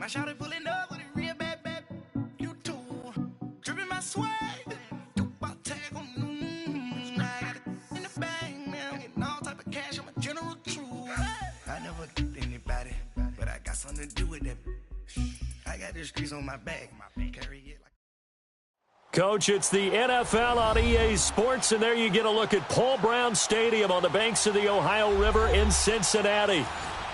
My shawty pulling up with a real bad, bad. You too. Dripping my swag. Tupac tag on I got it in the bag, man. Getting all type of cash. I'm a general true. I never did anybody, but I got something to do with that. I got the streets on my back. Carry it like. Coach, it's the NFL on EA Sports, and there you get a look at Paul Brown Stadium on the banks of the Ohio River in Cincinnati.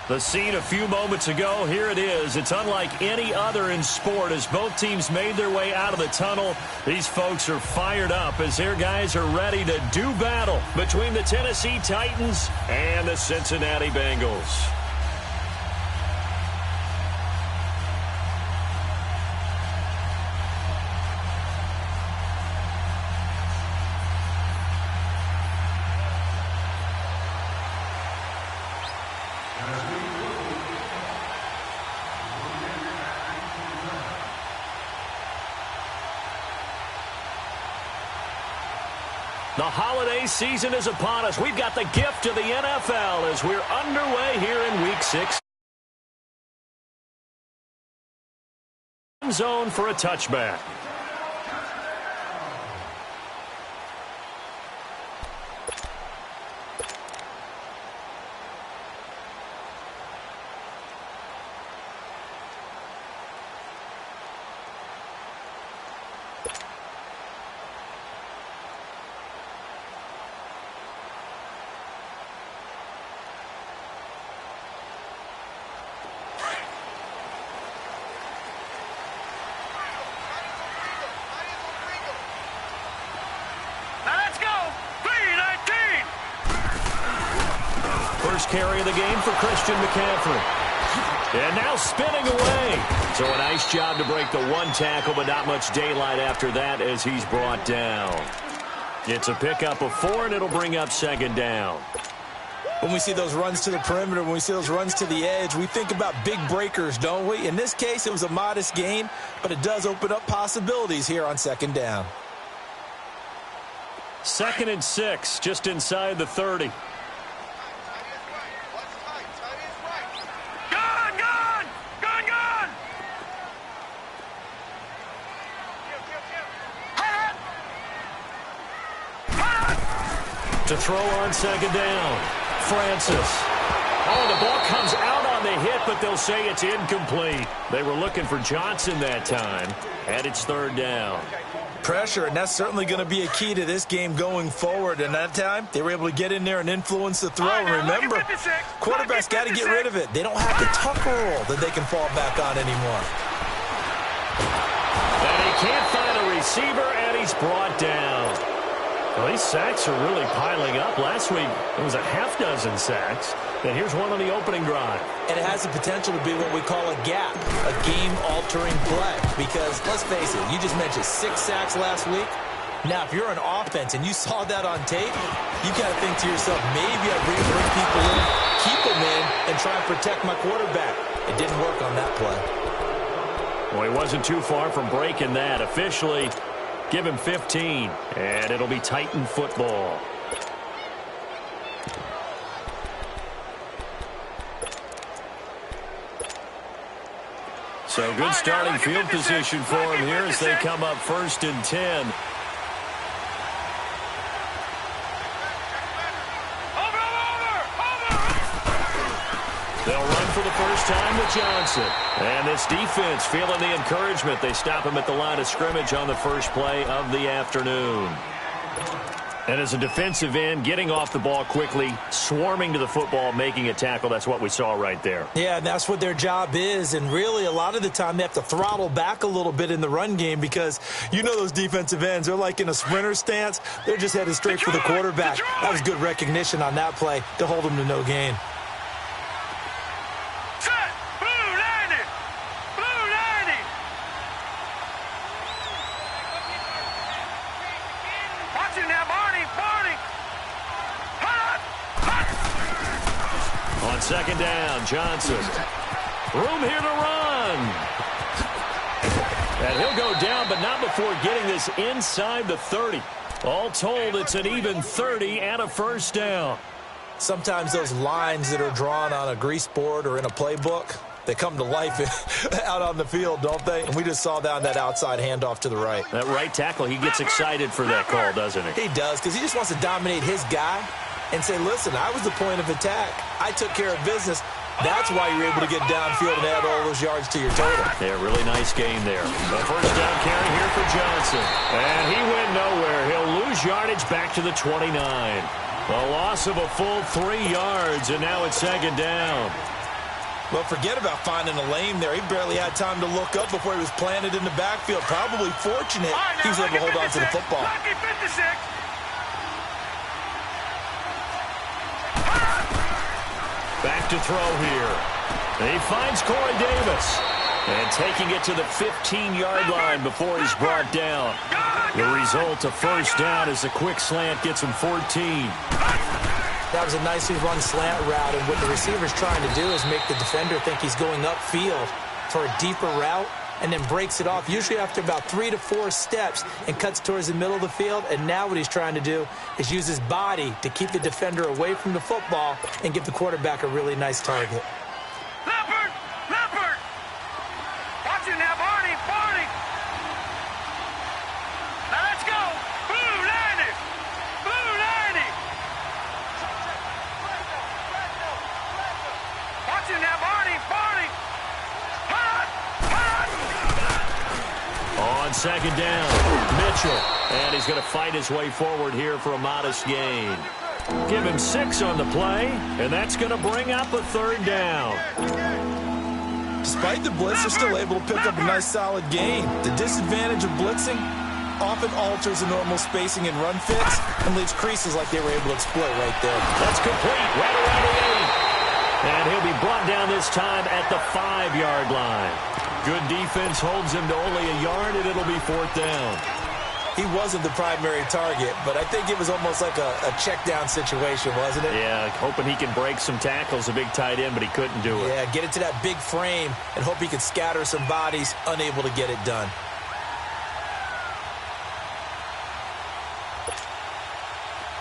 The scene a few moments ago, here it is. It's unlike any other in sport as both teams made their way out of the tunnel. These folks are fired up as their guys are ready to do battle between the Tennessee Titans and the Cincinnati Bengals. The holiday season is upon us. We've got the gift of the NFL as we're underway here in Week 6. Zone for a touchback. First carry of the game for Christian McCaffrey. And now spinning away. So a nice job to break the one tackle, but not much daylight after that as he's brought down. It's a pickup of 4, and it'll bring up second down. When we see those runs to the perimeter, when we see those runs to the edge, we think about big breakers, don't we? In this case, it was a modest gain, but it does open up possibilities here on second down. 2nd and 6, just inside the 30. To throw on second down. Francis. Oh, the ball comes out on the hit, but they'll say it's incomplete. They were looking for Johnson that time, and it's 3rd down. Pressure, and that's certainly going to be a key to this game going forward. And that time, they were able to get in there and influence the throw. And remember, quarterbacks got to get rid of it. They don't have the Tucker roll that they can fall back on anymore. And he can't find a receiver, and he's brought down. Well, these sacks are really piling up. Last week, it was a half-dozen sacks. And here's one on the opening drive. And it has the potential to be what we call a gap, a game-altering play. Because, let's face it, you just mentioned 6 sacks last week. Now, if you're an offense and you saw that on tape, you got to think to yourself, maybe I bring people in, keep them in, and try and protect my quarterback. It didn't work on that play. Well, he wasn't too far from breaking that. Officially, give him 15, and it'll be Titan football. So good starting field position for him here as they come up 1st and 10. They'll run for the first time with Johnson. And this defense feeling the encouragement. They stop him at the line of scrimmage on the first play of the afternoon. And as a defensive end, getting off the ball quickly, swarming to the football, making a tackle, that's what we saw right there. Yeah, and that's what their job is. And really, a lot of the time, they have to throttle back a little bit in the run game because you know those defensive ends, they're like in a sprinter stance. They're just headed straight for the quarterback. That was good recognition on that play to hold them to no gain. Second down, Johnson. Room here to run. And he'll go down, but not before getting this inside the 30. All told, it's an even 30 and a first down. Sometimes those lines that are drawn on a grease board or in a playbook, They come to life out on the field, don't they? And we just saw that on that outside handoff to the right. That right tackle, he gets excited for that call, doesn't he? He does, because he just wants to dominate his guy and say, listen, I was the point of attack. I took care of business. That's why you're able to get downfield and add all those yards to your total. Yeah, really nice game there. The first down carry here for Johnson. And he went nowhere. He'll lose yardage back to the 29. A loss of a full 3 yards, and now it's second down. Well, forget about finding a lane there. He barely had time to look up before he was planted in the backfield. Probably fortunate he was able to hold on to the football. Back to throw here. He finds Corey Davis. And taking it to the 15-yard line before he's brought down. The result, a first down, as a quick slant gets him 14. That was a nicely run slant route, and what the receiver's trying to do is make the defender think he's going upfield for a deeper route, and then breaks it off, usually after about 3 to 4 steps, and cuts towards the middle of the field. And now what he's trying to do is use his body to keep the defender away from the football and give the quarterback a really nice target. Leopard! Watch it now, Barney! Now let's go! Blue 90! Watch it now, Barney! On second down, Mitchell. And he's going to fight his way forward here for a modest gain. Give him 6 on the play, and that's going to bring up a third down. Despite the blitz, they're still able to pick up a nice solid gain. The disadvantage of blitzing often alters the normal spacing and run fits and leaves creases like they were able to exploit right there. That's complete, right around the 8. And he'll be brought down this time at the 5-yard line. Good defense holds him to only a yard, and it'll be 4th down. He wasn't the primary target, but I think it was almost like a check down situation, wasn't it? Yeah, hoping he can break some tackles, a big tight end, but he couldn't do it. Yeah, get it to that big frame and hope he could scatter some bodies, unable to get it done.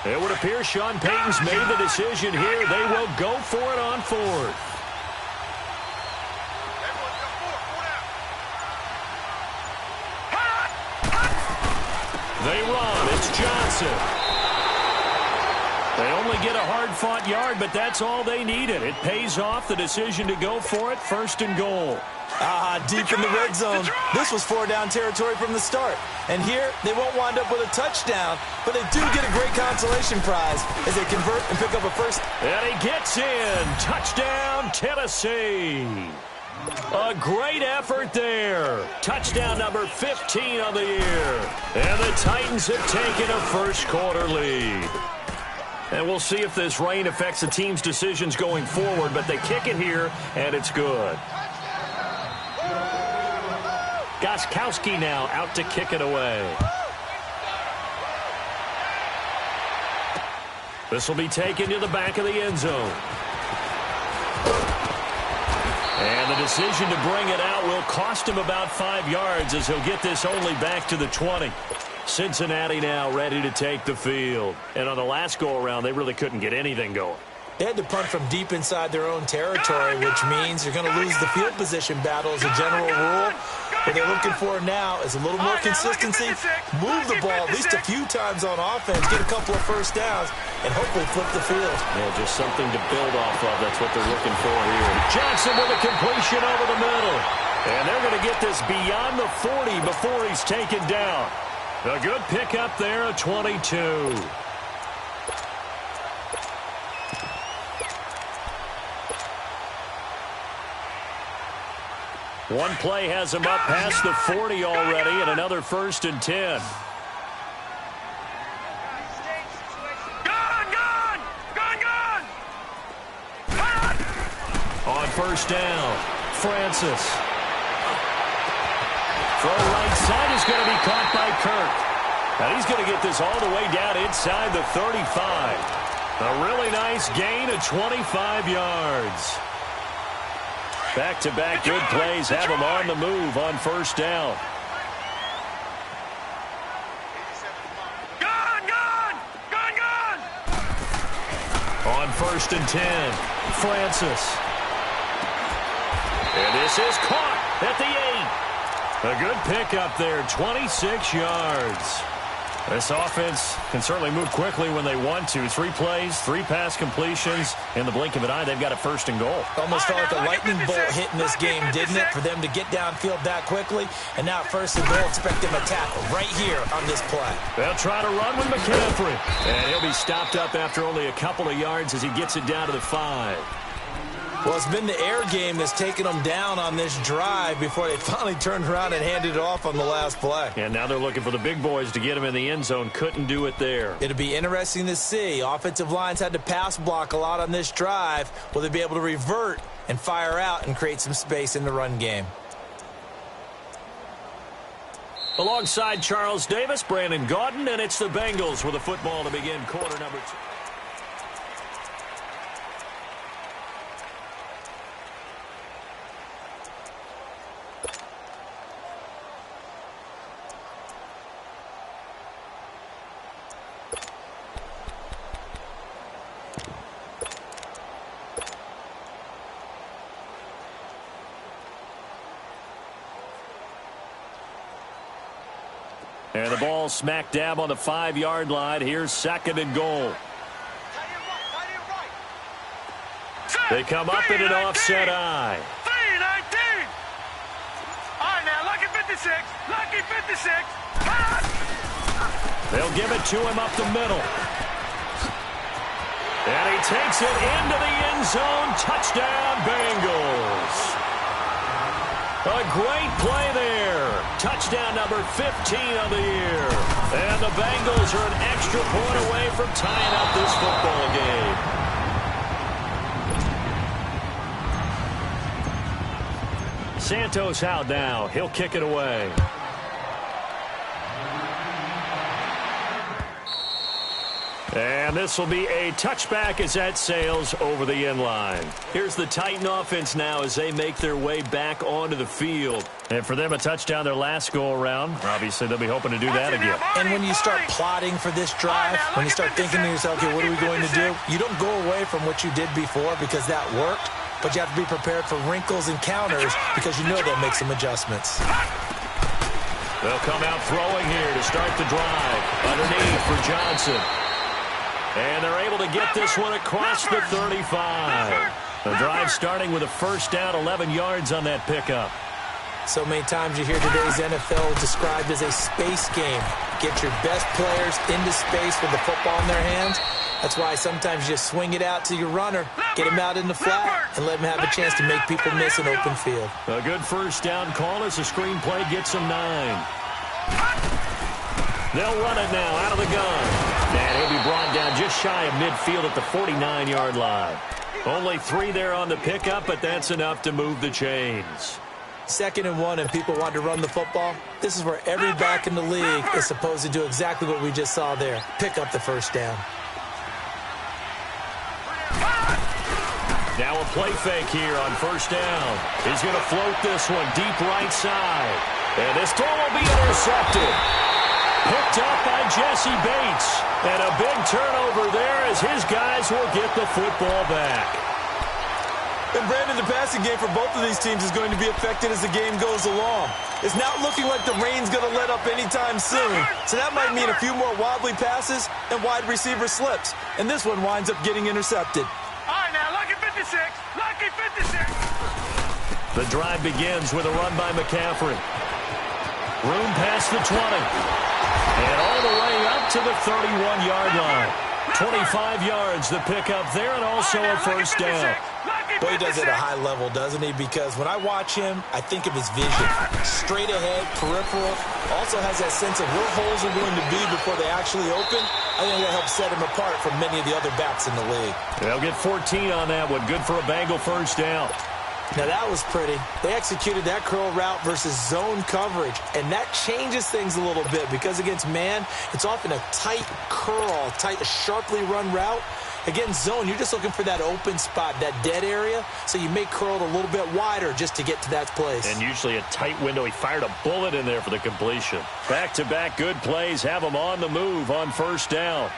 It would appear Sean Payton's made the decision here. They will go for it on 4th. They run. It's Johnson. They only get a hard-fought yard, but that's all they needed. It pays off, the decision to go for it, 1st and goal. Deep in the red zone. This was 4-down territory from the start. And here, they won't wind up with a touchdown, but they do get a great consolation prize as they convert and pick up a first. And he gets in. Touchdown, Tennessee. A great effort there. Touchdown number 15 on the year. And the Titans have taken a first-quarter lead. And we'll see if this rain affects the team's decisions going forward, but they kick it here, and it's good. Gostkowski now out to kick it away. This will be taken to the back of the end zone. And the decision to bring it out will cost him about 5 yards as he'll get this only back to the 20. Cincinnati now ready to take the field. And on the last go-around, they really couldn't get anything going. They had to punt from deep inside their own territory, which means you're going to lose the field position battle as a general rule. What they're looking for now is a little more consistency, move the ball at least a few times on offense, get a couple of first downs, and hopefully flip the field. Yeah, just something to build off of. That's what they're looking for here. Johnson with a completion over the middle. And they're going to get this beyond the 40 before he's taken down. A good pickup there, a 22. One play has him up past the 40 already, and another 1st and 10. On 1st down, Francis. Throw right side is going to be caught by Kirk. And he's going to get this all the way down inside the 35. A really nice gain of 25 yards. Back-to-back good plays have him on the move on 1st down. On 1st and 10, Francis. And this is caught at the 8. A good pickup there, 26 yards. This offense can certainly move quickly when they want to. 3 plays, 3 pass completions. In the blink of an eye, they've got a 1st and goal. Almost felt like a lightning bolt hitting this game, didn't it? For them to get downfield that quickly. And now 1st and goal, expect them to tackle right here on this play. They'll try to run with McCaffrey. And he'll be stopped up after only a couple of yards as he gets it down to the 5. Well, it's been the air game that's taken them down on this drive before they finally turned around and handed it off on the last play. And now they're looking for the big boys to get him in the end zone. Couldn't do it there. It'll be interesting to see. Offensive lines had to pass block a lot on this drive. Will they be able to revert and fire out and create some space in the run game? Alongside Charles Davis, Brandon Gaudin, and it's the Bengals with a football to begin quarter number 2. And the ball smack dab on the 5-yard line. Here's 2nd and goal. They come up in an offset eye. 3-19. All right, now, lucky 56. Lucky 56. They'll give it to him up the middle. And he takes it into the end zone. Touchdown, Bengals. A great play there. Touchdown number 15 of the year. And the Bengals are an extra point away from tying up this football game. Santos out now. He'll kick it away. And this will be a touchback as that sails over the end line. Here's the Titan offense now as they make their way back onto the field. And for them, a touchdown their last go-around. Obviously, they'll be hoping to do that again. And when you start plotting for this drive, when you start thinking to yourself, okay, what are we going to do? You don't go away from what you did before because that worked, but you have to be prepared for wrinkles and counters because you know they'll make some adjustments. They'll come out throwing here to start the drive. Underneath for Johnson. And they're able to get this one across the 35. The drive starting with a 1st down, 11 yards on that pickup. So many times you hear today's NFL described as a space game. Get your best players into space with the football in their hands. That's why sometimes you just swing it out to your runner, get him out in the flat, and let him have a chance to make people miss an open field. A good 1st down call as the screen play gets them 9. They'll run it now out of the gun. And he'll be brought down just shy of midfield at the 49-yard line. Only 3 there on the pickup, but that's enough to move the chains. 2nd and 1, and people want to run the football. This is where every back in the league is supposed to do exactly what we just saw there. Pick up the 1st down. Now a play fake here on 1st down. He's going to float this one deep right side. And this throw will be intercepted. Picked up by Jesse Bates. And a big turnover there as his guys will get the football back. And Brandon, the passing game for both of these teams is going to be affected as the game goes along. It's not looking like the rain's going to let up anytime soon. So that might mean a few more wobbly passes and wide receiver slips. And this one winds up getting intercepted. All right, now, lucky 56. Lucky 56. The drive begins with a run by McCaffrey. Room past the 20. And all the way up to the 31-yard line. 25 yards the pickup there, and also a 1st down. Well, he does it at a high level, doesn't he? Because when I watch him, I think of his vision. Straight ahead, peripheral. Also has that sense of where holes are going to be before they actually open. I think that helps set him apart from many of the other backs in the league. They'll get 14 on that one. Good for a Bengal 1st down. Now, that was pretty. They executed that curl route versus zone coverage, and that changes things a little bit because against man, it's often a tight curl, a sharply run route. Against zone, you're just looking for that open spot, that dead area, so you may curl it a little bit wider just to get to that place. And usually a tight window. He fired a bullet in there for the completion. Back-to-back good plays have him on the move on 1st down.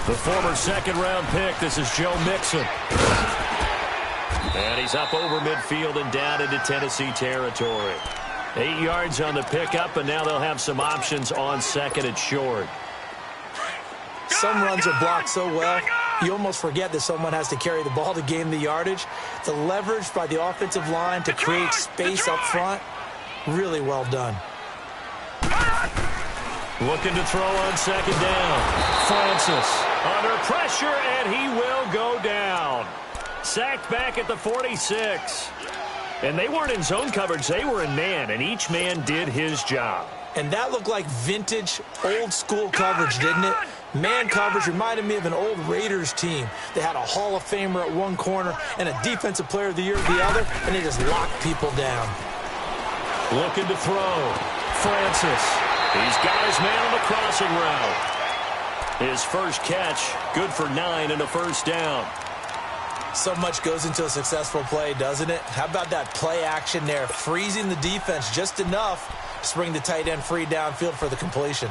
The former second-round pick, this is Joe Mixon. And he's up over midfield and down into Tennessee territory. 8 yards on the pickup, and now they'll have some options on second and short. Some runs are blocked so well, you almost forget that someone has to carry the ball to gain the yardage. The leverage by the offensive line to create space up front, really well done. Looking to throw on second down. Francis under pressure, and he will go down. Sacked back at the 46. And they weren't in zone coverage. They were in man, and each man did his job. And that looked like vintage, old-school coverage, didn't it? Man coverage reminded me of an old Raiders team. They had a Hall of Famer at one corner and a Defensive Player of the Year at the other, and they just locked people down. Looking to throw. Francis. He's got his man on the crossing route. His first catch, good for 9 and a first down. So much goes into a successful play, doesn't it? How about that play action there, freezing the defense just enough to bring the tight end free downfield for the completion.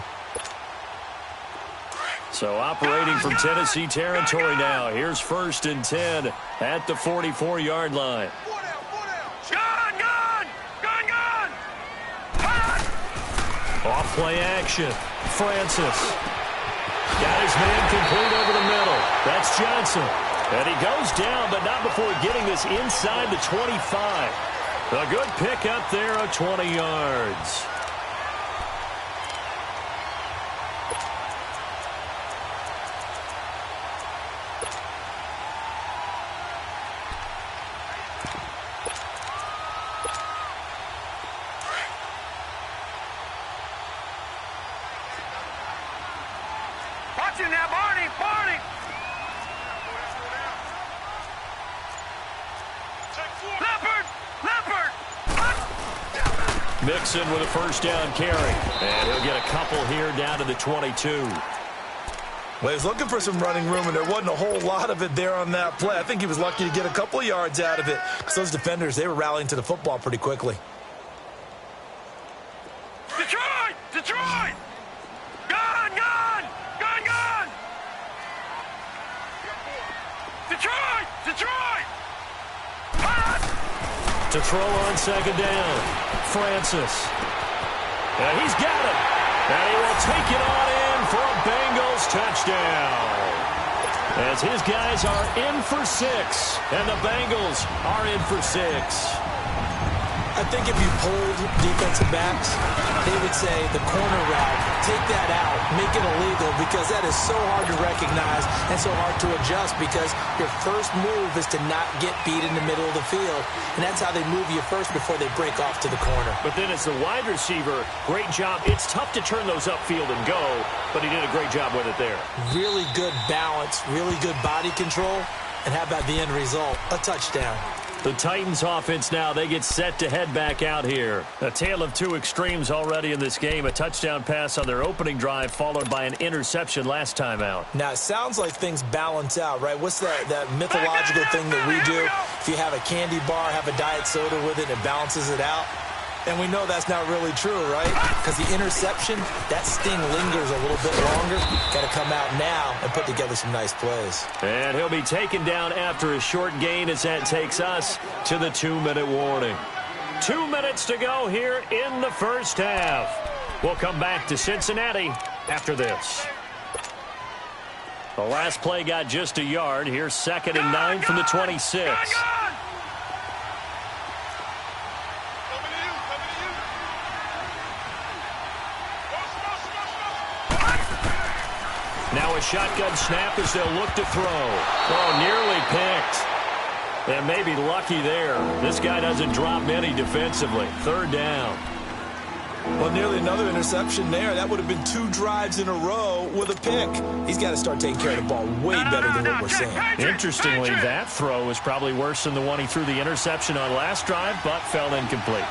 So operating from Tennessee territory now. Here's 1st and 10 at the 44-yard line. Off play action. Francis. Got his man complete over the middle. That's Johnson. And he goes down, but not before getting this inside the 25. A good pickup there of 20 yards. Watch him now, Barney! Barney! Leopard! Leopard! Mixon with a first down carry. And he'll get a couple here down to the 22. Well, he was looking for some running room, and there wasn't a whole lot of it there on that play. I think he was lucky to get a couple of yards out of it. So those defenders, they were rallying to the football pretty quickly. Detroit! Detroit! Gone! Gone! Gone! Gone! Detroit! Detroit! To throw on second down. Francis. And he's got it. And he will take it on in for a Bengals touchdown. As his guys are in for 6. And the Bengals are in for 6. I think if you polled defensive backs, they would say the corner route, take that out, make it illegal, because that is so hard to recognize and so hard to adjust, because your first move is to not get beat in the middle of the field, and that's how they move you first before they break off to the corner. But then as the wide receiver, great job. It's tough to turn those upfield and go, but he did a great job with it there. Really good balance, really good body control, and how about the end result? A touchdown. The Titans offense now, they get set to head back out here. A tale of two extremes already in this game. A touchdown pass on their opening drive followed by an interception last time out. Now, it sounds like things balance out, right? What's that mythological thing that we do? If you have a candy bar, have a diet soda with it, it balances it out. And we know that's not really true, right? Because the interception, that sting lingers a little bit longer. Got to come out now and put together some nice plays. And he'll be taken down after a short gain as that takes us to the 2-minute warning. 2 minutes to go here in the first half. We'll come back to Cincinnati after this. The last play got just a yard. Here's 2nd and 9 from the 26. Now a shotgun snap as they'll look to throw. Oh, nearly picked. And maybe lucky there. This guy doesn't drop many defensively. 3rd down. Well, nearly another interception there. That would have been 2 drives in a row with a pick. He's got to start taking care of the ball way better than what we're seeing. Interestingly, that throw was probably worse than the one he threw the interception on last drive, but fell incomplete.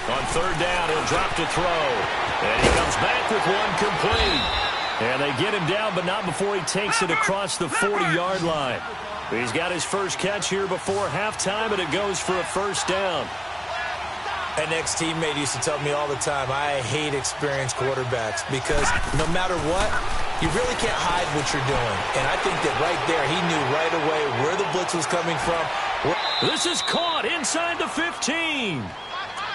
On 3rd down, he'll drop to throw. And he comes back with one complete. And they get him down, but not before he takes it across the 40-yard line. He's got his first catch here before halftime, and it goes for a 1st down. An ex-teammate used to tell me all the time, I hate experienced quarterbacks because no matter what, you really can't hide what you're doing. And I think that right there, he knew right away where the blitz was coming from. This is caught inside the 15.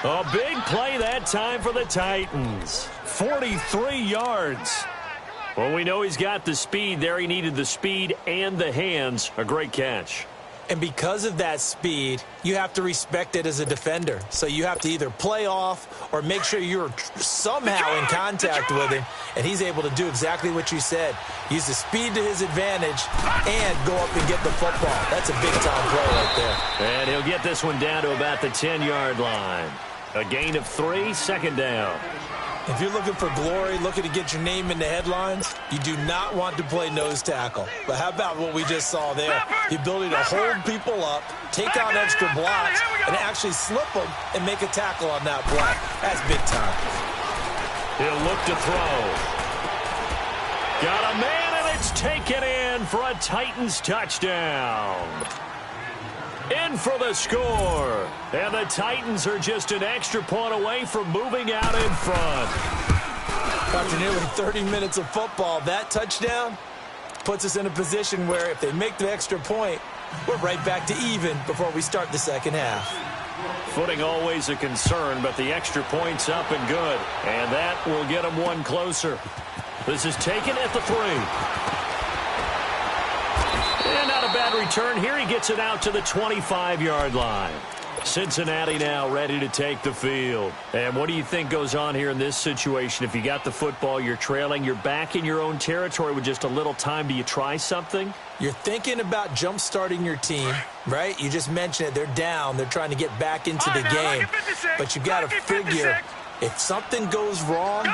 A big play that time for the Titans. 43 yards. Well, we know he's got the speed there. He needed the speed and the hands. A great catch. And because of that speed, you have to respect it as a defender. So you have to either play off or make sure you're somehow in contact with him. And he's able to do exactly what you said. Use the speed to his advantage and go up and get the football. That's a big-time play right there. And he'll get this one down to about the 10-yard line. A gain of 3, second down. If you're looking for glory, looking to get your name in the headlines, you do not want to play nose tackle. But how about what we just saw there? The ability to hold people up, take on extra blocks, and actually slip them and make a tackle on that play. That's big time. He'll look to throw. Got a man, and it's taken in for a Titans touchdown. In for the score. And the Titans are just an extra point away from moving out in front. After nearly 30 minutes of football, that touchdown puts us in a position where if they make the extra point, we're right back to even before we start the second half. Footing always a concern, but the extra point's up and good. And that will get them one closer. This is taken at the 3. And not a bad return here. He gets it out to the 25-yard line. Cincinnati now ready to take the field. And what do you think goes on here in this situation? If you got the football, you're trailing, you're back in your own territory with just a little time. Do you try something? You're thinking about jump-starting your team, right? You just mentioned it. They're down. They're trying to get back into the game. But you got to figure if something goes wrong,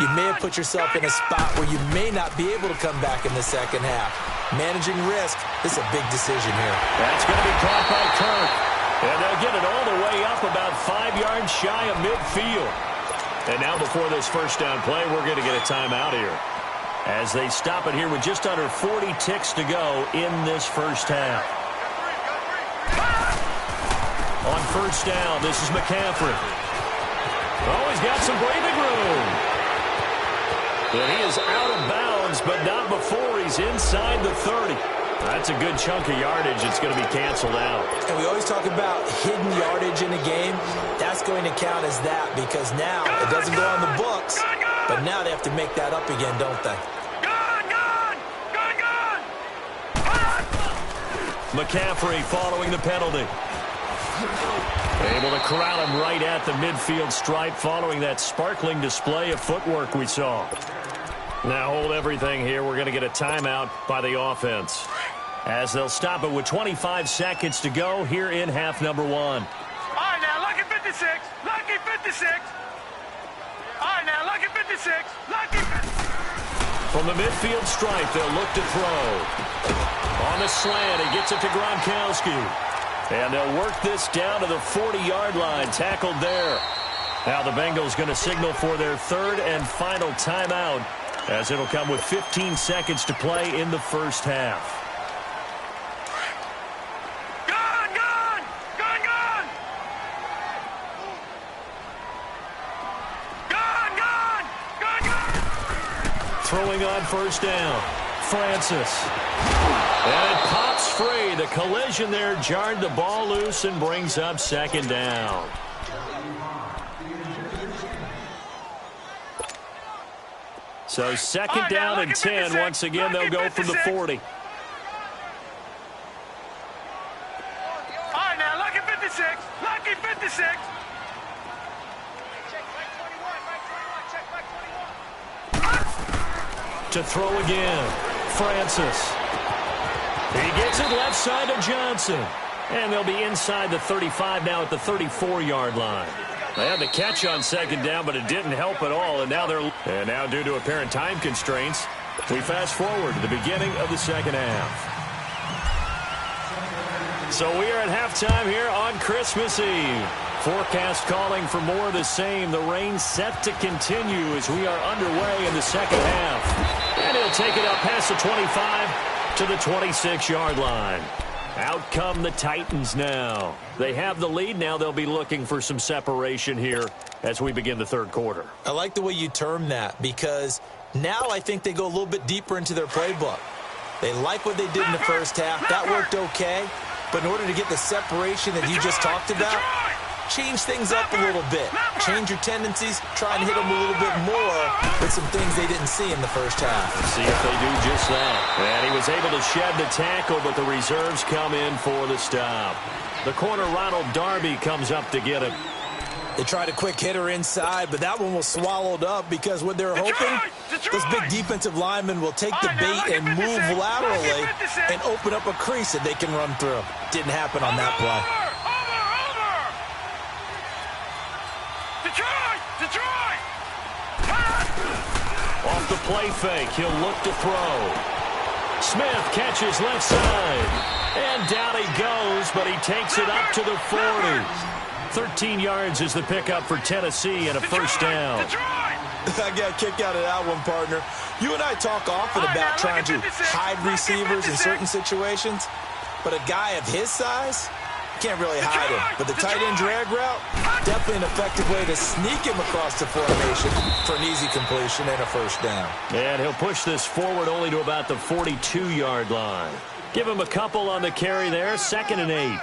you may have put yourself in a spot where you may not be able to come back in the second half. Managing risk, this is a big decision here. That's going to be caught by Kirk. And they'll get it all the way up about 5 yards shy of midfield. And now before this first down play, we're going to get a timeout here. As they stop it here with just under 40 ticks to go in this first half. On first down, this is McCaffrey. Oh, he's got some breathing room. But he is out of bounds, but not before he's inside the 30. That's a good chunk of yardage. It's going to be canceled out. And we always talk about hidden yardage in a game. That's going to count as that because now it doesn't go on the books, but now they have to make that up again, don't they? McCaffrey following the penalty. Able to corral him right at the midfield stripe following that sparkling display of footwork we saw. Now hold everything here. We're going to get a timeout by the offense. As they'll stop it with 25 seconds to go here in half number 1. All right, now, lucky 56. Lucky 56. All right, now, lucky 56. Lucky 56. From the midfield stripe, they'll look to throw. On the slant, he gets it to Gronkowski. And they'll work this down to the 40-yard line, tackled there. Now the Bengals going to signal for their third and final timeout, as it'll come with 15 seconds to play in the first half. Throwing on first down, Francis. And it pops free. The collision there jarred the ball loose and brings up second down. So second down and 10. Once again, they'll go from the 40. All right, now, lucky 56. Lucky 56. To throw again, Francis. He gets it left side to Johnson. And they'll be inside the 35 now at the 34-yard line. They had the catch on second down, but it didn't help at all. And now due to apparent time constraints, we fast forward to the beginning of the second half. So we are at halftime here on Christmas Eve. Forecast calling for more of the same. The rain set to continue as we are underway in the second half. And he'll take it up past the 25 to the 26-yard line. Out come the Titans now. They have the lead. Now they'll be looking for some separation here as we begin the third quarter. I like the way you term that because now I think they go a little bit deeper into their playbook. They like what they did in the first half. That worked okay. But in order to get the separation that you just talked about, change things up a little bit. Change your tendencies. Try and hit them a little bit more with some things they didn't see in the first half. Let's see if they do just that. And he was able to shed the tackle, but the reserves come in for the stop. The corner, Ronald Darby, comes up to get him. They tried a quick hitter inside, but that one was swallowed up because what they're hoping, those big defensive linemen will take the bait and move laterally and open up a crease that they can run through. Didn't happen on that play. Detroit! Off the play fake, he'll look to throw. Smith catches left side. And down he goes, but he takes it up to the 40. 13 yards is the pickup for Tennessee and a first down. I got a kick out of that one, partner. You and I talk often about trying to hide receivers in certain situations, but a guy of his size, can't really hide him. But the tight end drag route, definitely an effective way to sneak him across the formation for an easy completion and a first down. And he'll push this forward only to about the 42-yard line. Give him a couple on the carry there, 2nd and 8.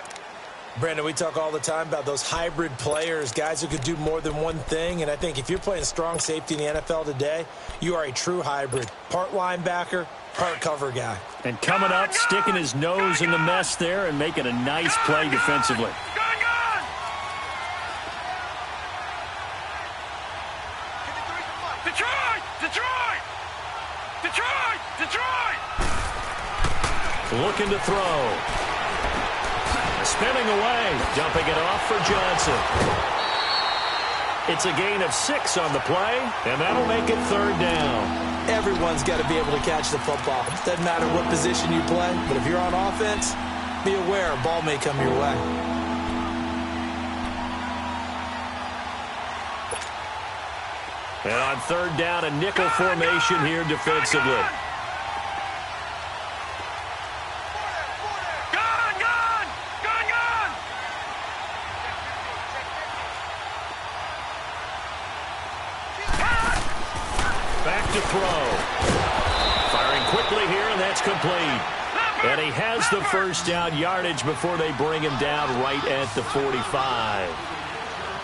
Brandon, we talk all the time about those hybrid players, guys who could do more than one thing, and I think if you're playing strong safety in the NFL today, you are a true hybrid. Part linebacker, part cover guy. And coming up, sticking his nose in the mess there and making a nice play defensively. Detroit! Looking to throw. Spinning away, dumping it off for Johnson. It's a gain of 6 on the play, and that'll make it 3rd down. Everyone's got to be able to catch the football. Doesn't matter what position you play, but if you're on offense, be aware a ball may come your way. And on 3rd down, a nickel formation here defensively. Throw. Firing quickly here, and that's complete. And he has the first down yardage before they bring him down right at the 45.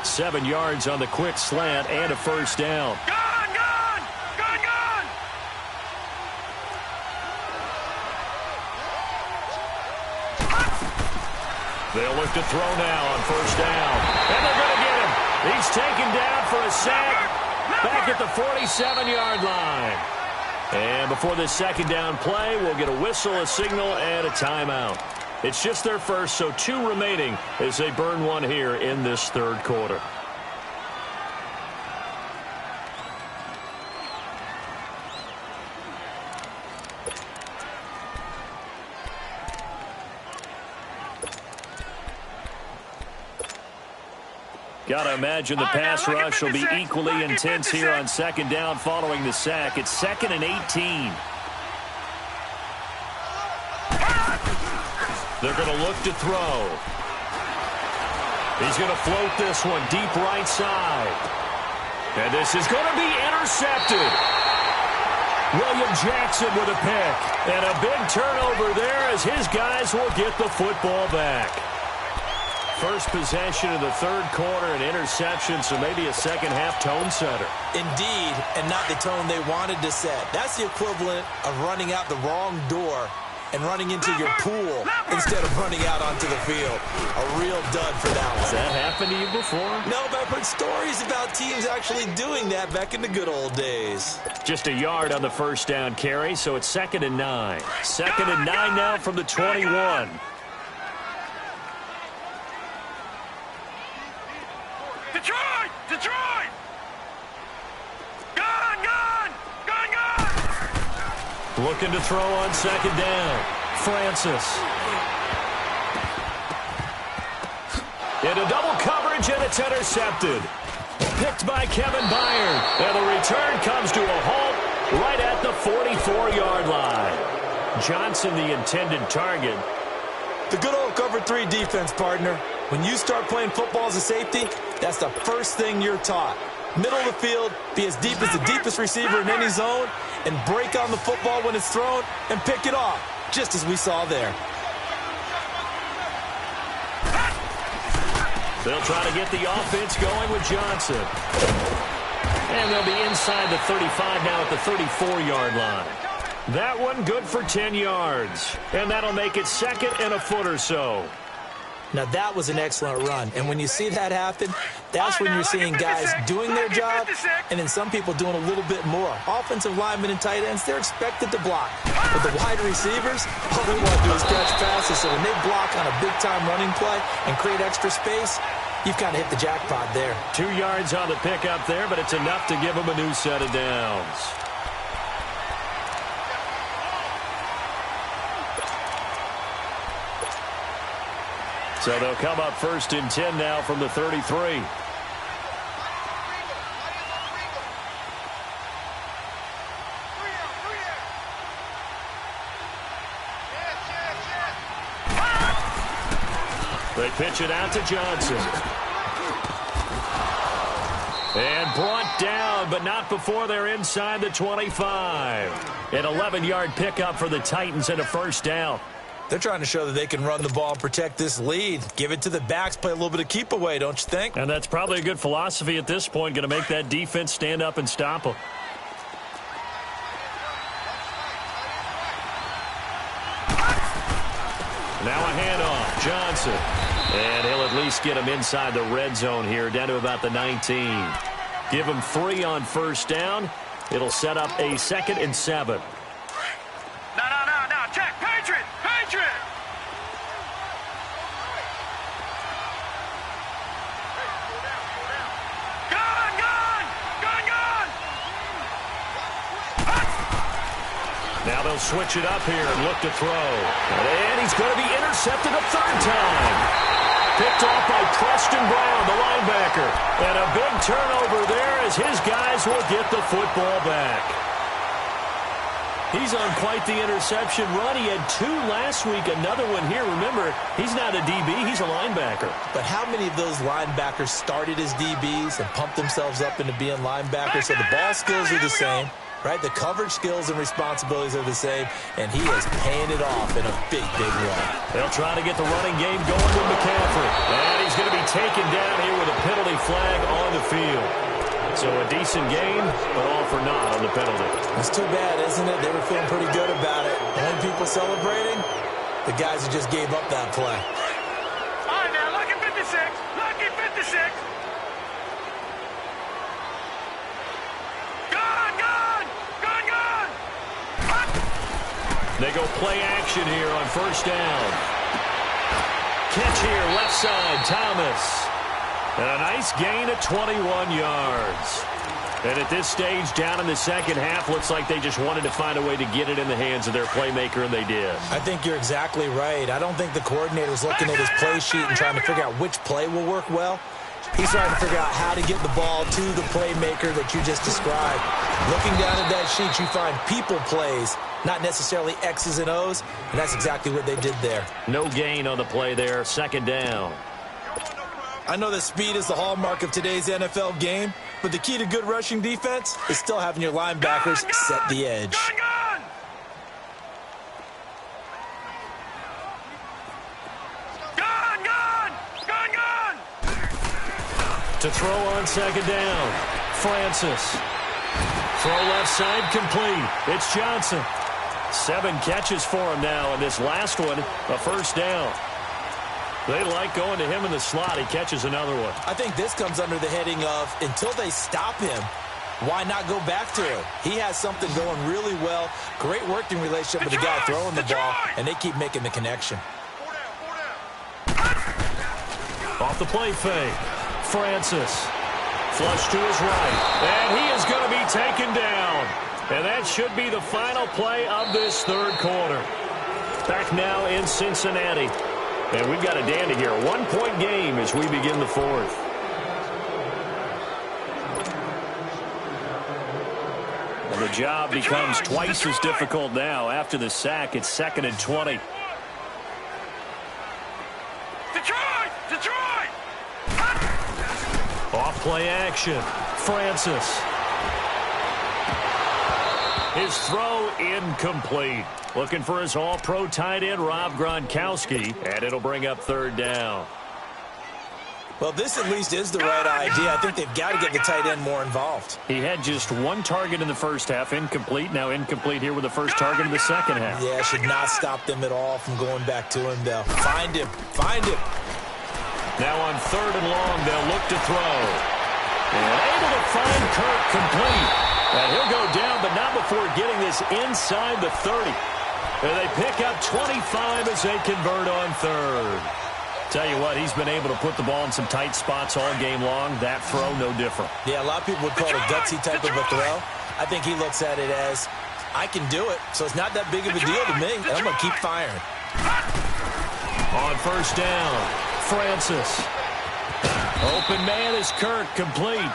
7 yards on the quick slant and a first down. Gone! They'll look to throw now on first down. And they're going to get him. He's taken down for a sack. Back at the 47-yard line. And before this 2nd down play, we'll get a whistle, a signal, and a timeout. It's just their first, so 2 remaining as they burn one here in this 3rd quarter. Got to imagine the pass rush will be equally intense here on 2nd down following the sack. It's 2nd and 18. They're going to look to throw. He's going to float this one deep right side. And this is going to be intercepted. William Jackson with a pick. And a big turnover there as his guys will get the football back. First possession of the 3rd quarter, an interception, so maybe a second-half tone setter. Indeed, and not the tone they wanted to set. That's the equivalent of running out the wrong door and running into your pool instead of running out onto the field. A real dud for that one. Has that happened to you before? No, but I've heard stories about teams actually doing that back in the good old days. Just a yard on the first down carry, so it's 2nd and 9. 2nd and 9 now from the 21. Detroit! Gone! Looking to throw on 2nd down. Francis. Into double coverage, and it's intercepted. Picked by Kevin Byard. And the return comes to a halt right at the 44-yard line. Johnson, the intended target. The good old cover 3 defense, partner. When you start playing football as a safety, that's the first thing you're taught. Middle of the field, be as deep as the deepest receiver in any zone, and break on the football when it's thrown and pick it off, just as we saw there. They'll try to get the offense going with Johnson. And they'll be inside the 35 now at the 34-yard line. That one good for 10 yards. And that'll make it second and a foot or so. Now, that was an excellent run. And when you see that happen, that's when you're seeing guys doing their job and then some people doing a little bit more. Offensive linemen and tight ends, they're expected to block. But the wide receivers, all they want to do is catch passes. So when they block on a big-time running play and create extra space, you've kind of hit the jackpot there. 2 yards on the pickup there, but it's enough to give them a new set of downs. So they'll come up 1st and 10 now from the 33. They pitch it out to Johnson. And brought down, but not before they're inside the 25. An 11-yard pickup for the Titans and a first down. They're trying to show that they can run the ball and protect this lead. Give it to the backs, play a little bit of keep away, don't you think? And that's probably a good philosophy at this point, going to make that defense stand up and stop them. Now a handoff, Johnson. And he'll at least get him inside the red zone here, down to about the 19. Give him 3 on first down. It'll set up a 2nd and 7. No, check, Patriot! Gun! Now they'll switch it up here and look to throw. And he's going to be intercepted a 3rd time. Picked off by Preston Brown, the linebacker. And a big turnover there as his guys will get the football back. He's on quite the interception run. He had 2 last week, another one here. Remember, he's not a DB, he's a linebacker. But how many of those linebackers started as DBs and pumped themselves up into being linebackers? So the ball skills are the same, right? The coverage skills and responsibilities are the same, and he is paying it off in a big run. They'll try to get the running game going with McCaffrey. And he's going to be taken down here with a penalty flag on the field. So a decent game, but all for naught on the penalty. It's too bad, isn't it? They were feeling pretty good about it. And people celebrating, the guys who just gave up that play. All right, now, lucky 56. Lucky 56. Gun! They go play action here on first down. Catch here, left side, Thomas. And a nice gain at 21 yards. And at this stage, down in the second half, looks like they just wanted to find a way to get it in the hands of their playmaker, and they did. I think you're exactly right. I don't think the coordinator's looking at his play sheet and trying to figure out which play will work well. He's trying to figure out how to get the ball to the playmaker that you just described. Looking down at that sheet, you find people plays, not necessarily X's and O's, and that's exactly what they did there. No gain on the play there, 2nd down. I know that speed is the hallmark of today's NFL game, but the key to good rushing defense is still having your linebackers set the edge. Gun! To throw on 2nd down, Francis. Throw left side complete. It's Johnson. 7 catches for him now, and this last one, a first down. They like going to him in the slot. He catches another one. I think this comes under the heading of, until they stop him, why not go back to him? He has something going really well. Great working relationship with the guy throwing the ball, and they keep making the connection. Off the play fake. Francis. Flush to his right. And he is going to be taken down. And that should be the final play of this 3rd quarter. Back now in Cincinnati. And we've got a dandy here. 1-point game as we begin the 4th. And the job becomes twice as difficult now. After the sack, it's 2nd and 20. Play action. Francis. His throw incomplete. Looking for his all-pro tight end, Rob Gronkowski, and it'll bring up third down. Well, this at least is the right idea. I think they've got to get the tight end more involved. He had just one target in the first half, incomplete. Now incomplete here with the first target in the second half. Yeah, should not stop them at all from going back to him, though. Find him. Find him. Now on third and long, they'll look to throw. And able to find Kirk complete. And he'll go down, but not before getting this inside the 30. And they pick up 25 as they convert on third. Tell you what, he's been able to put the ball in some tight spots all game long. That throw, no different. Yeah, a lot of people would call it a gutsy type of a throw. I think he looks at it as, I can do it, so it's not that big of a deal to me, and I'm going to keep firing. On first down, Francis. Open man is Kirk, complete.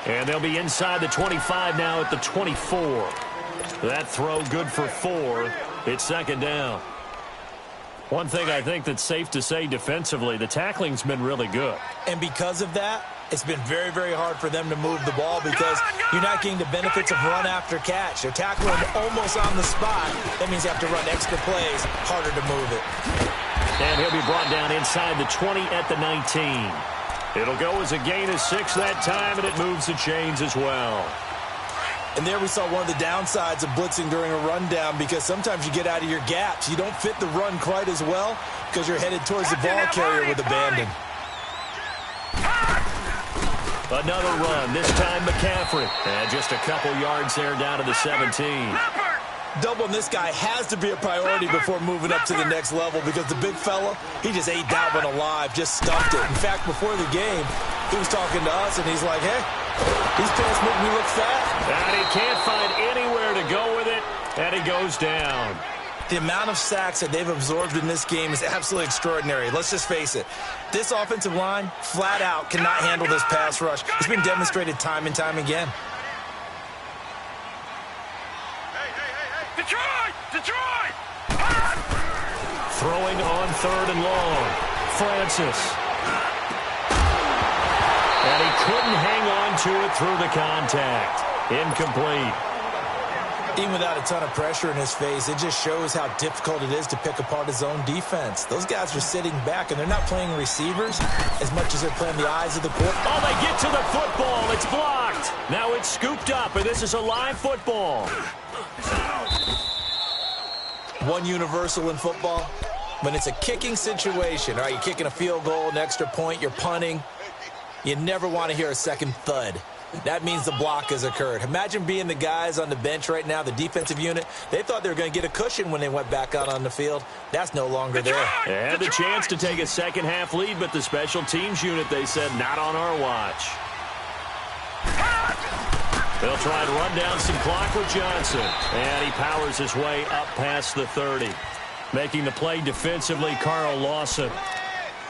And they'll be inside the 25 now at the 24. That throw good for 4. It's second down. One thing I think that's safe to say defensively, the tackling's been really good. And because of that, it's been very, very hard for them to move the ball because you're not getting the benefits of run after catch. They're tackling almost on the spot. That means you have to run extra plays, harder to move it. And he'll be brought down inside the 20 at the 19. It'll go as a gain of 6 that time, and it moves the chains as well. And there we saw one of the downsides of blitzing during a rundown because sometimes you get out of your gaps. You don't fit the run quite as well because you're headed towards the ball carrier with abandon. Another run, this time McCaffrey. And just a couple yards there down to the 17. Doubling this guy has to be a priority before moving up to the next level because the big fella, he just ate that one alive, just stuffed it. In fact, before the game, he was talking to us, and he's like, hey, these pants make me look fat. And he can't find anywhere to go with it, and he goes down. The amount of sacks that they've absorbed in this game is absolutely extraordinary. Let's just face it. This offensive line, flat out, cannot handle this pass rush. It's been demonstrated time and time again. Detroit! Throwing on third and long. Francis. And he couldn't hang on to it through the contact. Incomplete. Even without a ton of pressure in his face, it just shows how difficult it is to pick apart his own defense. Those guys are sitting back, and they're not playing receivers as much as they're playing the eyes of the court. Oh, they get to the football. It's blocked. Now it's scooped up, and this is a live football. One universal in football, when it's a kicking situation, all right, you're kicking a field goal, an extra point, you're punting, you never want to hear a second thud. That means the block has occurred. Imagine being the guys on the bench right now, the defensive unit. They thought they were going to get a cushion when they went back out on the field. That's no longer there. They had the chance to take a second-half lead, but the special teams unit, they said, not on our watch. They'll try and run down some clock with Johnson. And he powers his way up past the 30. Making the play defensively, Carl Lawson.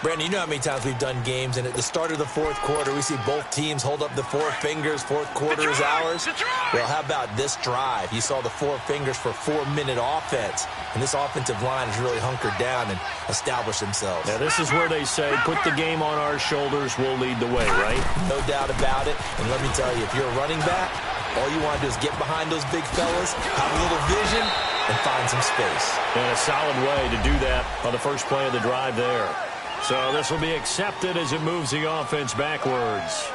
Brandon, you know how many times we've done games, and at the start of the fourth quarter, we see both teams hold up the 4 fingers, fourth quarter is ours. Well, how about this drive? You saw the 4 fingers for 4-minute offense, and this offensive line has really hunkered down and established themselves. Now, this is where they say, put the game on our shoulders, we'll lead the way, right? No doubt about it, and let me tell you, if you're a running back, all you want to do is get behind those big fellas, have a little vision, and find some space. And a solid way to do that on the first play of the drive there. So this will be accepted as it moves the offense backwards.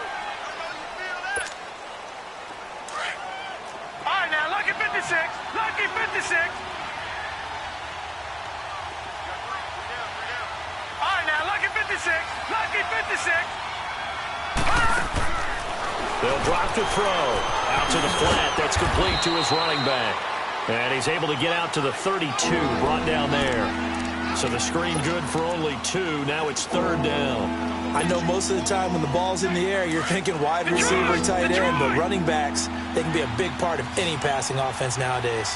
All right, now, lucky 56. Lucky 56. All right, now, lucky 56. Lucky 56. They'll drop to throw. Out to the flat. That's complete to his running back. And he's able to get out to the 32. Brought down there. So the screen good for only 2. Now it's third down. I know most of the time when the ball's in the air, you're thinking wide receiver, tight end, but running backs, they can be a big part of any passing offense nowadays.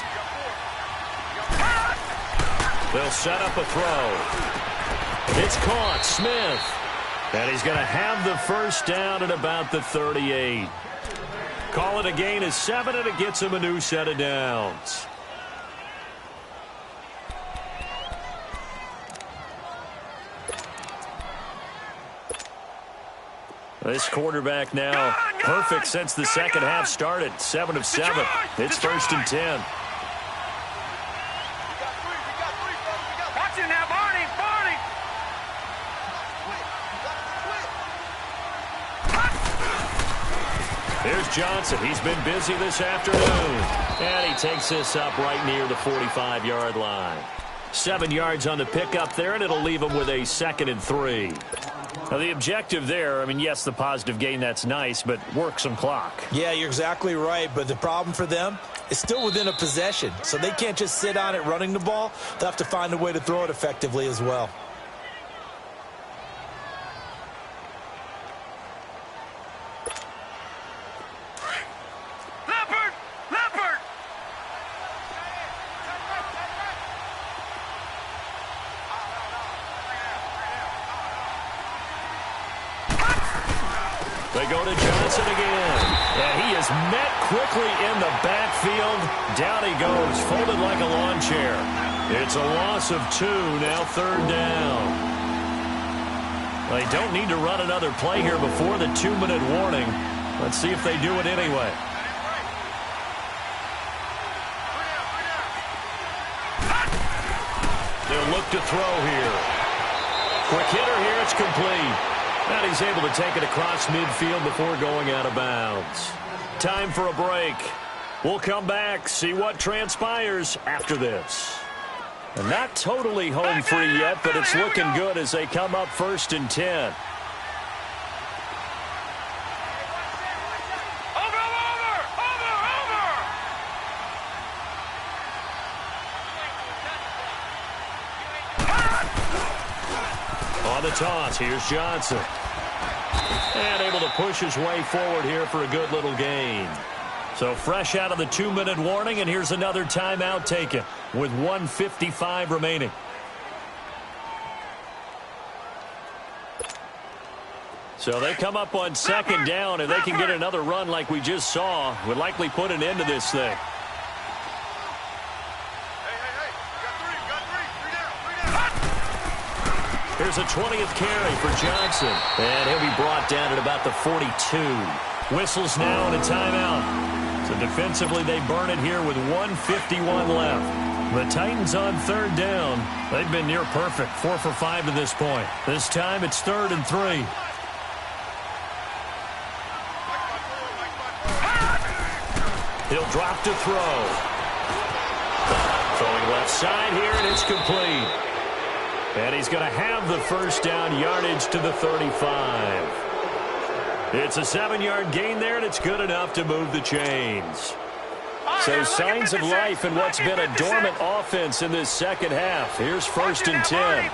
They'll set up a throw. It's caught. Smith. And he's going to have the first down at about the 38. Call it a gain of 7, and it gets him a new set of downs. This quarterback now perfect since the second half started. 7 of 7. It's 1st and 10. Watch it now, Barney. Here's Johnson. He's been busy this afternoon. And he takes this up right near the 45-yard line. 7 yards on the pickup there, and it'll leave him with a 2nd and 3. Now, the objective there, I mean, yes, the positive gain, that's nice, but work some clock. Yeah, you're exactly right, but the problem for them is still within a possession, so they can't just sit on it running the ball. They'll have to find a way to throw it effectively as well. Leopard! They go to Johnson again. And he is met quickly in the backfield. Down he goes, folded like a lawn chair. It's a loss of 2, now 3rd down. They don't need to run another play here before the 2-minute warning. Let's see if they do it anyway. They'll look to throw here. Quick hitter here, it's complete. And he's able to take it across midfield before going out of bounds. Time for a break. We'll come back, see what transpires after this. And not totally home free yet, but it's looking good as they come up 1st and 10. On the toss, here's Johnson. And able to push his way forward here for a good little gain. So fresh out of the 2-minute warning, and here's another timeout taken with 1:55 remaining. So they come up on 2nd down, and they can get another run like we just saw. Would likely put an end to this thing. Here's a 20th carry for Johnson. And he'll be brought down at about the 42. Whistles now and a timeout. So defensively they burn it here with 1:51 left. The Titans on 3rd down. They've been near perfect. 4 for 5 to this point. This time it's 3rd and 3. He'll drop to throw. Throwing left side here, and it's complete. And he's going to have the 1st down, yardage to the 35. It's a 7-yard gain there, and it's good enough to move the chains. So signs of life in what's been a dormant offense in this second half. Here's 1st and 10.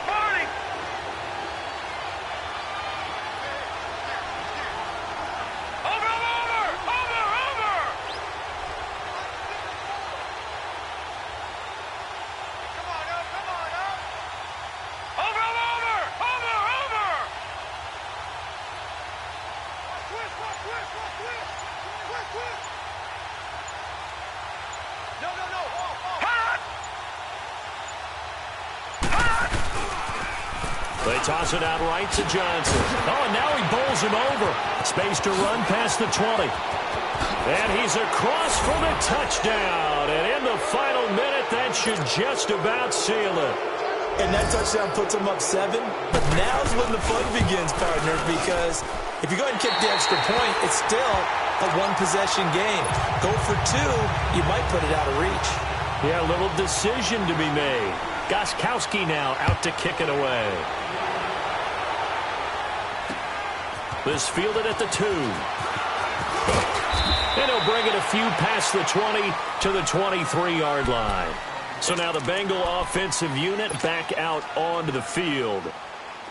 They toss it out right to Johnson. Oh, and now he bowls him over. Space to run past the 20. And he's across for the touchdown. And in the final minute, that should just about seal it. And that touchdown puts them up 7. But now's when the fun begins, partner, because if you go ahead and kick the extra point, it's still a one-possession game. Go for 2, you might put it out of reach. Yeah, a little decision to be made. Gostkowski now out to kick it away. This fielded at the 2. And he'll bring it a few past the 20 to the 23-yard line. So now the Bengal offensive unit back out onto the field.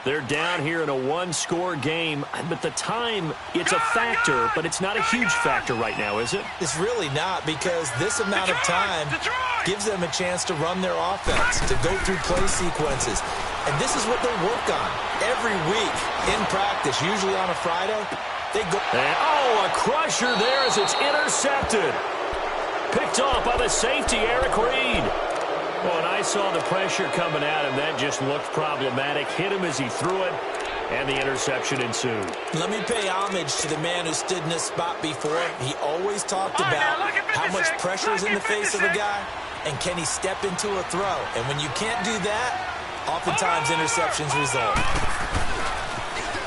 They're down here in a 1-score game. But the time, it's a factor, but it's not a huge factor right now, is it? It's really not, because this amount of time gives them a chance to run their offense, to go through play sequences. And this is what they'll work on every week in practice, usually on a Friday. They go. And, oh, a crusher there as it's intercepted. Picked off by the safety, Eric Reed. Oh, and I saw the pressure coming at him. That just looked problematic. Hit him as he threw it. and the interception ensued. Let me pay homage to the man who stood in this spot before. He always talked about how much pressure is in the face of a guy, and can he step into a throw. And when you can't do that, oftentimes interceptions result.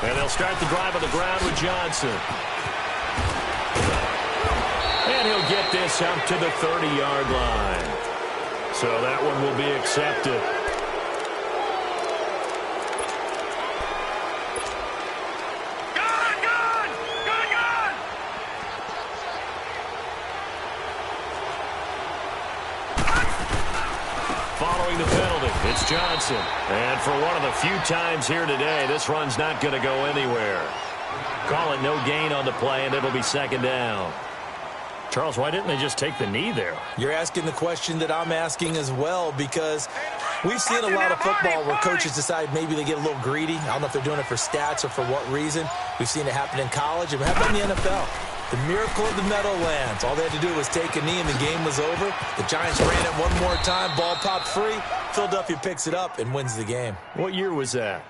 And they'll start the drive on the ground with Johnson. And he'll get this out to the 30-yard line. So that one will be accepted. Following the penalty, it's Johnson. And for one of the few times here today, this run's not going to go anywhere. Call it no gain on the play, and it'll be second down. Charles, why didn't they just take the knee there? You're asking the question that I'm asking as well, because we've seen a lot of football where coaches decide maybe they get a little greedy. I don't know if they're doing it for stats or for what reason. We've seen it happen in college, and it happened in the NFL. The miracle of the Meadowlands. All they had to do was take a knee, and the game was over. The Giants ran it one more time. Ball popped free. Philadelphia picks it up and wins the game. What year was that?